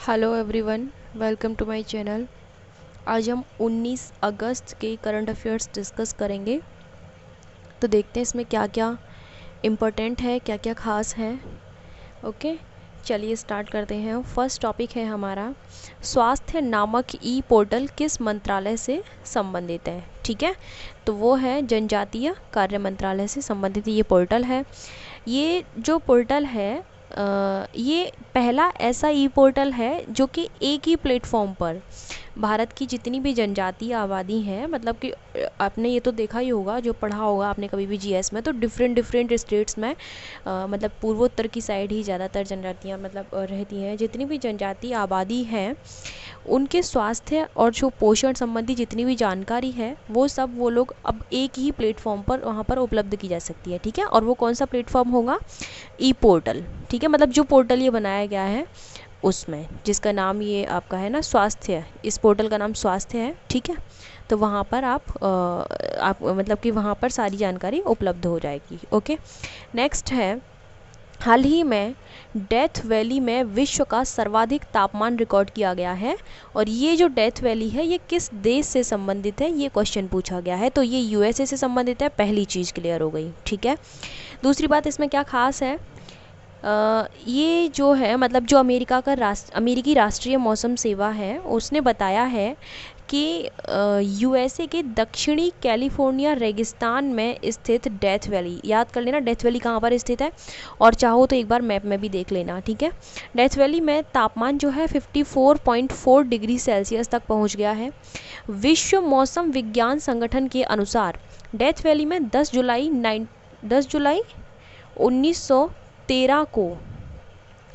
Hello everyone, welcome to my channel. आज हम 19 अगस्त के करंट अफेयर्स डिस्कस करेंगे। तो देखते हैं इसमें क्या क्या इम्पोर्टेंट है, क्या क्या खास है। ओके, चलिए स्टार्ट करते हैं। फर्स्ट टॉपिक है हमारा, स्वास्थ्य नामक ई पोर्टल किस मंत्रालय से संबंधित है। ठीक है, तो वो है जनजातीय कार्य मंत्रालय से संबंधित ये पोर्टल है। ये जो पोर्टल है ये पहला ऐसा ई पोर्टल है जो कि एक ही प्लेटफॉर्म पर भारत की जितनी भी जनजातीय आबादी है, मतलब कि आपने ये तो देखा ही होगा, जो पढ़ा होगा आपने कभी भी जीएस में, तो डिफरेंट डिफरेंट स्टेट्स में मतलब पूर्वोत्तर की साइड ही ज़्यादातर जनजातियाँ मतलब रहती हैं। जितनी भी जनजातीय आबादी है उनके स्वास्थ्य और जो पोषण संबंधी जितनी भी जानकारी है वो लोग अब एक ही प्लेटफॉर्म पर वहाँ पर उपलब्ध की जा सकती है। ठीक है, और वो कौन सा प्लेटफॉर्म होगा? ई पोर्टल। ठीक है, मतलब जो पोर्टल ये बनाया गया है उसमें, जिसका नाम ये आपका है ना स्वास्थ्य, इस पोर्टल का नाम स्वास्थ्य है। ठीक है, तो वहाँ पर आप मतलब कि वहाँ पर सारी जानकारी उपलब्ध हो जाएगी। ओके, नेक्स्ट है, हाल ही में डेथ वैली में विश्व का सर्वाधिक तापमान रिकॉर्ड किया गया है। और ये जो डेथ वैली है ये किस देश से संबंधित है, ये क्वेश्चन पूछा गया है। तो ये यूएसए से संबंधित है। पहली चीज़ क्लियर हो गई। ठीक है, दूसरी बात इसमें क्या खास है, ये जो है मतलब जो अमेरिकी राष्ट्रीय मौसम सेवा है उसने बताया है कि यूएसए के दक्षिणी कैलिफोर्निया रेगिस्तान में स्थित डेथ वैली, याद कर लेना डेथ वैली कहाँ पर स्थित है, और चाहो तो एक बार मैप में भी देख लेना। ठीक है, डेथ वैली में तापमान जो है 54.4 डिग्री सेल्सियस तक पहुँच गया है। विश्व मौसम विज्ञान संगठन के अनुसार डेथ वैली में 10 जुलाई 1913 को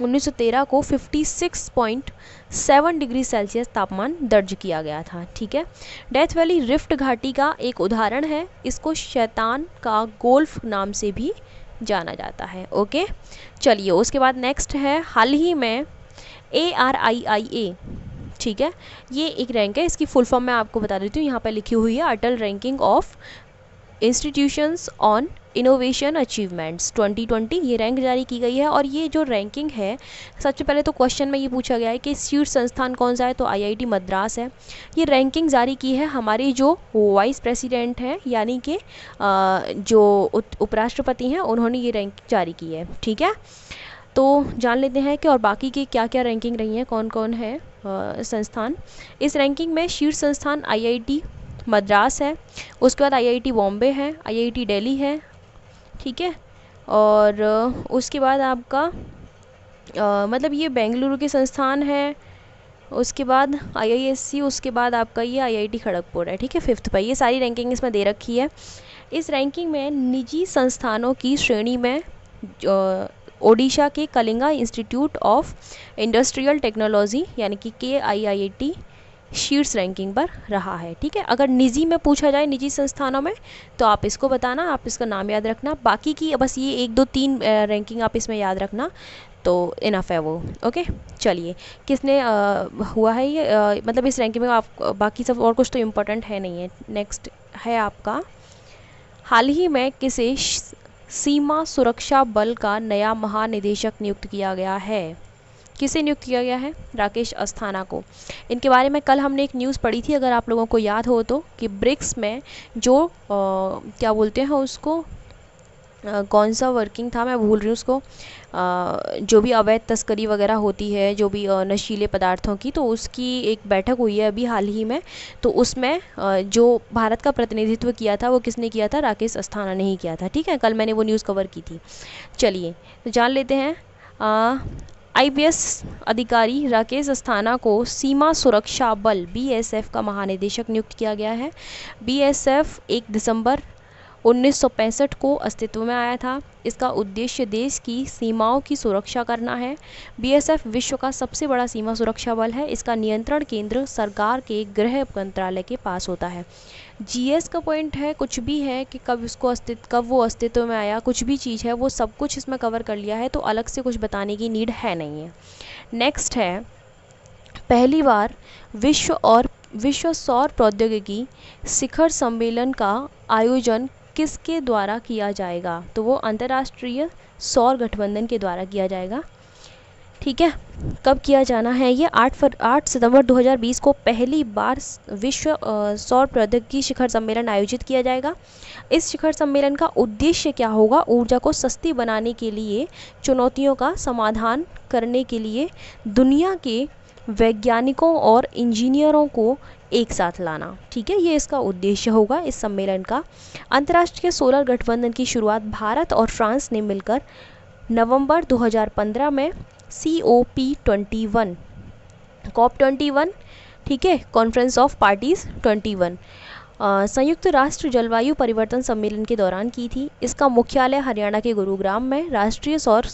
56.7 डिग्री सेल्सियस तापमान दर्ज किया गया था। ठीक है, डेथ वैली रिफ्ट घाटी का एक उदाहरण है। इसको शैतान का गोल्फ नाम से भी जाना जाता है। ओके, चलिए उसके बाद नेक्स्ट है, हाल ही में ARIIA, ठीक है, ये एक रैंक है, इसकी फुल फॉर्म मैं आपको बता देती हूँ, यहाँ पर लिखी हुई है, Atal ranking of institutions on innovation achievements 2020, ये रैंक जारी की गई है। और ये जो रैंकिंग है, सबसे पहले तो क्वेश्चन में ये पूछा गया है कि शीर्ष संस्थान कौन सा है, तो आईआईटी मद्रास है। ये रैंकिंग जारी की है हमारे जो वाइस प्रेसिडेंट हैं, यानी कि जो उपराष्ट्रपति हैं, उन्होंने ये रैंक जारी की है। ठीक है, तो जान लेते हैं कि और बाकी की क्या क्या रैंकिंग रही है, कौन कौन है संस्थान इस रैंकिंग में। शीर्ष संस्थान आईआईटी मद्रास है, उसके बाद आईआईटी बॉम्बे है, आईआईटी दिल्ली है। ठीक है, और उसके बाद आपका मतलब ये बेंगलुरु के संस्थान है, उसके बाद आईआईएससी, उसके बाद आपका ये आईआईटी खड़गपुर है। ठीक है, फिफ्थ पर ये सारी रैंकिंग इसमें दे रखी है। इस रैंकिंग में निजी संस्थानों की श्रेणी में ओडिशा के Kalinga institute of industrial technology यानी कि KIIT शीर्ष रैंकिंग पर रहा है। ठीक है, अगर निजी में पूछा जाए, निजी संस्थानों में, तो आप इसको बताना, आप इसका नाम याद रखना। बाकी की बस ये 1 2 3 रैंकिंग आप इसमें याद रखना तो इनफ है वो। ओके, चलिए किसने हुआ है ये मतलब इस रैंकिंग में, आप बाकी सब और कुछ तो इम्पोर्टेंट है नहीं है। नेक्स्ट है आपका, हाल ही में किसे सीमा सुरक्षा बल का नया महानिदेशक नियुक्त किया गया है। किसे नियुक्त किया गया है? राकेश अस्थाना को। इनके बारे में कल हमने एक न्यूज़ पढ़ी थी, अगर आप लोगों को याद हो तो, कि ब्रिक्स में जो क्या बोलते हैं उसको, कौन सा वर्किंग था मैं भूल रही हूँ उसको, जो भी अवैध तस्करी वगैरह होती है, जो भी नशीले पदार्थों की, तो उसकी एक बैठक हुई है अभी हाल ही में। तो उसमें जो भारत का प्रतिनिधित्व किया था वो किसने किया था? राकेश अस्थाना ने ही किया था। ठीक है, कल मैंने वो न्यूज़ कवर की थी। चलिए तो जान लेते हैं, IPS अधिकारी राकेश अस्थाना को सीमा सुरक्षा बल BSF का महानिदेशक नियुक्त किया गया है। BSF 1 दिसंबर 1965 को अस्तित्व में आया था। इसका उद्देश्य देश की सीमाओं की सुरक्षा करना है। BSF विश्व का सबसे बड़ा सीमा सुरक्षा बल है। इसका नियंत्रण केंद्र सरकार के गृह मंत्रालय के पास होता है। GS का पॉइंट है, कुछ भी है कि कब वो अस्तित्व में आया, कुछ भी चीज़ है वो सब कुछ इसमें कवर कर लिया है, तो अलग से कुछ बताने की नीड है नहीं है। नेक्स्ट है, पहली बार विश्व सौर प्रौद्योगिकी शिखर सम्मेलन का आयोजन किसके द्वारा किया जाएगा? तो वो अंतर्राष्ट्रीय सौर गठबंधन के द्वारा किया जाएगा। ठीक है। कब किया जाना है ये? 8 सितंबर 2020 को पहली बार विश्व सौर प्रौद्योगिकी शिखर सम्मेलन आयोजित किया जाएगा। इस शिखर सम्मेलन का उद्देश्य क्या होगा? ऊर्जा को सस्ती बनाने के लिए चुनौतियों का समाधान करने के लिए दुनिया के वैज्ञानिकों और इंजीनियरों को एक साथ लाना। ठीक है, ये इसका उद्देश्य होगा इस सम्मेलन का। अंतर्राष्ट्रीय सोलर गठबंधन की शुरुआत भारत और फ्रांस ने मिलकर नवंबर 2015 में COP21 COP21, ठीक है, कॉन्फ्रेंस ऑफ पार्टीज 21 संयुक्त राष्ट्र जलवायु परिवर्तन सम्मेलन के दौरान की थी। इसका मुख्यालय हरियाणा के गुरुग्राम में राष्ट्रीय सौर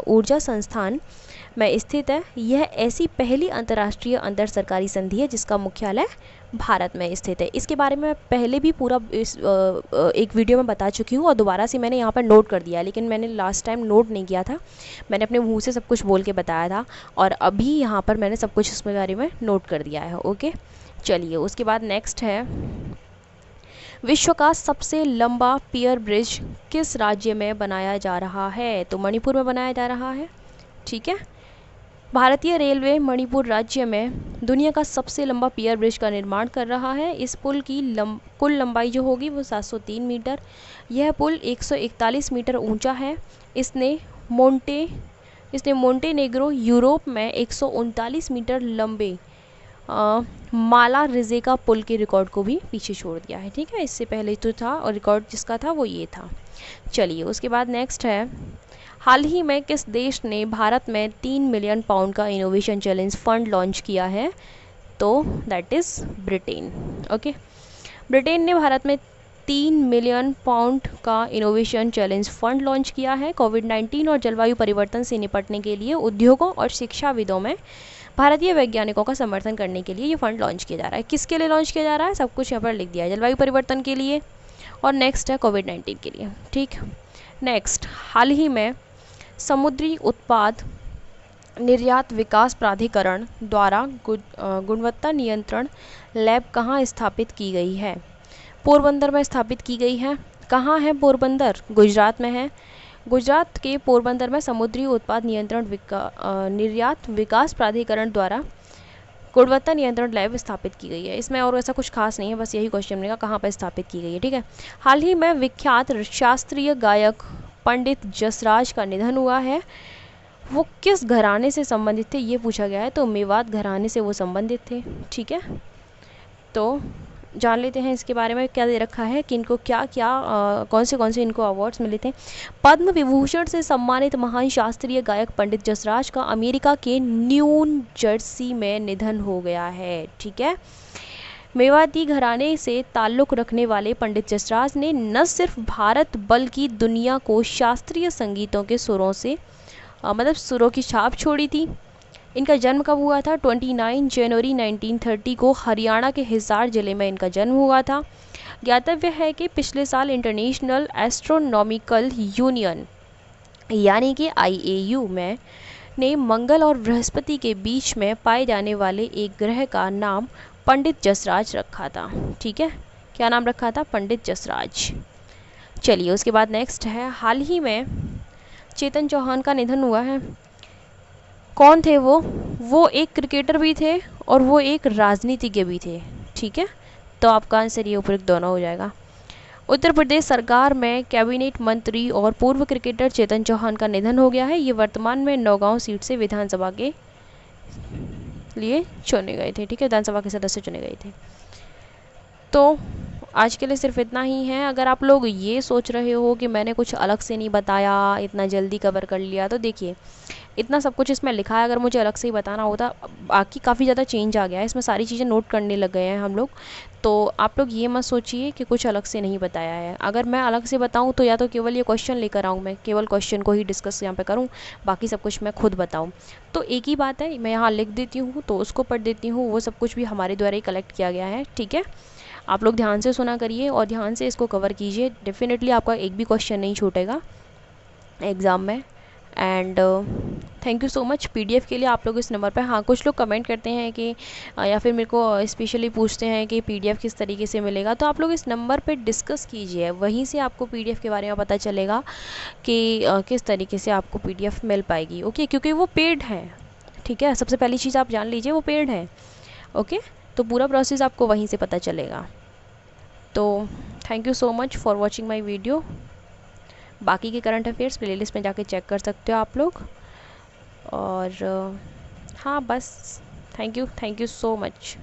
ऊर्जा संस्थान में स्थित है। यह ऐसी पहली अंतर्राष्ट्रीय अंतर सरकारी संधि है जिसका मुख्यालय भारत में स्थित है। इसके बारे में पहले भी पूरा एक वीडियो में बता चुकी हूँ और दोबारा से मैंने यहाँ पर नोट कर दिया है, लेकिन मैंने लास्ट टाइम नोट नहीं किया था, मैंने अपने मुंह से सब कुछ बोल के बताया था और अभी यहाँ पर मैंने सब कुछ इसके बारे में नोट कर दिया है। ओके, चलिए उसके बाद नेक्स्ट है, विश्व का सबसे लंबा पियर ब्रिज किस राज्य में बनाया जा रहा है? तो मणिपुर में बनाया जा रहा है। ठीक है, भारतीय रेलवे मणिपुर राज्य में दुनिया का सबसे लंबा पियर ब्रिज का निर्माण कर रहा है। इस पुल की कुल लंबाई जो होगी वो 703 मीटर। यह पुल 141 मीटर ऊंचा है। इसने मोंटेनेग्रो यूरोप में 139 मीटर लंबे माला रिजेका पुल के रिकॉर्ड को भी पीछे छोड़ दिया है। ठीक है, इससे पहले जो था और रिकॉर्ड जिसका था वो ये था। चलिए उसके बाद नेक्स्ट है, हाल ही में किस देश ने भारत में 3 मिलियन पाउंड का इनोवेशन चैलेंज फंड लॉन्च किया है? तो that is Britain. Okay, Britain ने भारत में 3 मिलियन पाउंड का इनोवेशन चैलेंज फंड लॉन्च किया है। कोविड-19 और जलवायु परिवर्तन से निपटने के लिए उद्योगों और शिक्षाविदों में भारतीय वैज्ञानिकों का समर्थन करने के लिए ये फंड लॉन्च किया जा रहा है। किसके लिए लॉन्च किया जा रहा है? सब कुछ यहाँ पर लिख दिया है, जलवायु परिवर्तन के लिए और नेक्स्ट है कोविड-19 के लिए। ठीक, नेक्स्ट, हाल ही में समुद्री उत्पाद निर्यात विकास प्राधिकरण द्वारा गुणवत्ता नियंत्रण लैब कहाँ स्थापित की गई है? पोरबंदर में स्थापित की गई है। कहाँ है पोरबंदर? गुजरात में है। गुजरात के पोरबंदर में समुद्री उत्पाद निर्यात विकास प्राधिकरण द्वारा गुणवत्ता नियंत्रण लैब स्थापित की गई है। इसमें और ऐसा कुछ खास नहीं है, बस यही क्वेश्चन मिलेगा कहाँ पर स्थापित की गई है। ठीक है, हाल ही में विख्यात शास्त्रीय गायक पंडित जसराज का निधन हुआ है। वो किस घराने से संबंधित थे ये पूछा गया है, तो मेवात घराने से वो संबंधित थे। ठीक है, तो जान लेते हैं इसके बारे में क्या दे रखा है कि इनको क्या क्या कौन से इनको अवार्ड्स मिले थे। पद्म विभूषण से सम्मानित महान शास्त्रीय गायक पंडित जसराज का अमेरिका के न्यू जर्सी में निधन हो गया है। ठीक है, मेवाती घराने से ताल्लुक़ रखने वाले पंडित जसराज ने न सिर्फ भारत बल्कि दुनिया को शास्त्रीय संगीतों के सुरों से सुरों की छाप छोड़ी थी। इनका जन्म कब हुआ था? 29 जनवरी 1930 को हरियाणा के हिसार जिले में इनका जन्म हुआ था। ज्ञातव्य है कि पिछले साल इंटरनेशनल एस्ट्रोनॉमिकल यूनियन यानी कि IAU में ने मंगल और बृहस्पति के बीच में पाए जाने वाले एक ग्रह का नाम पंडित जसराज रखा था। ठीक है, क्या नाम रखा था? पंडित जसराज। चलिए उसके बाद नेक्स्ट है, हाल ही में चेतन चौहान का निधन हुआ है। कौन थे वो? वो एक क्रिकेटर भी थे और वो एक राजनीतिज्ञ भी थे। ठीक है, तो आपका आंसर ये उपयुक्त दोनों हो जाएगा। उत्तर प्रदेश सरकार में कैबिनेट मंत्री और पूर्व क्रिकेटर चेतन चौहान का निधन हो गया है। ये वर्तमान में नौगांव सीट से विधानसभा के लिए चुने गए थे। ठीक है, विधानसभा के सदस्य चुने गए थे। तो आज के लिए सिर्फ इतना ही है। अगर आप लोग ये सोच रहे हो कि मैंने कुछ अलग से नहीं बताया, इतना जल्दी कवर कर लिया, तो देखिए इतना सब कुछ इसमें लिखा है। अगर मुझे अलग से ही बताना होता, बाकी काफ़ी ज़्यादा चेंज आ गया है इसमें, सारी चीज़ें नोट करने लग गए हैं हम लोग। तो आप लोग ये मत सोचिए कि कुछ अलग से नहीं बताया है। अगर मैं अलग से बताऊं तो या तो केवल ये क्वेश्चन लेकर आऊँ, मैं केवल क्वेश्चन को ही डिस्कस यहाँ पे करूँ, बाकी सब कुछ मैं खुद बताऊँ। तो एक ही बात है, मैं यहाँ लिख देती हूँ तो उसको पढ़ देती हूँ, वो सब कुछ भी हमारे द्वारा ही कलेक्ट किया गया है। ठीक है, आप लोग ध्यान से सुना करिए और ध्यान से इसको कवर कीजिए। डेफिनेटली आपका एक भी क्वेश्चन नहीं छूटेगा एग्ज़ाम में। And thank you so much. PDF के लिए आप लोग इस नंबर पर, हाँ कुछ लोग कमेंट करते हैं कि या फिर मेरे को स्पेशली पूछते हैं कि पीडीएफ किस तरीके से मिलेगा, तो आप लोग इस नंबर पे डिस्कस कीजिए, वहीं से आपको पीडीएफ के बारे में पता चलेगा कि किस तरीके से आपको पीडीएफ मिल पाएगी। ओके, क्योंकि वो पेड है, ठीक है, सबसे पहली चीज़ आप जान लीजिए वो पेड है। ओके, तो पूरा प्रोसेस आपको वहीं से पता चलेगा। तो thank you so much for watching my video. बाकी के करंट अफेयर्स प्लेलिस्ट में जाके चेक कर सकते हो आप लोग। और हाँ बस, थैंक यू सो मच।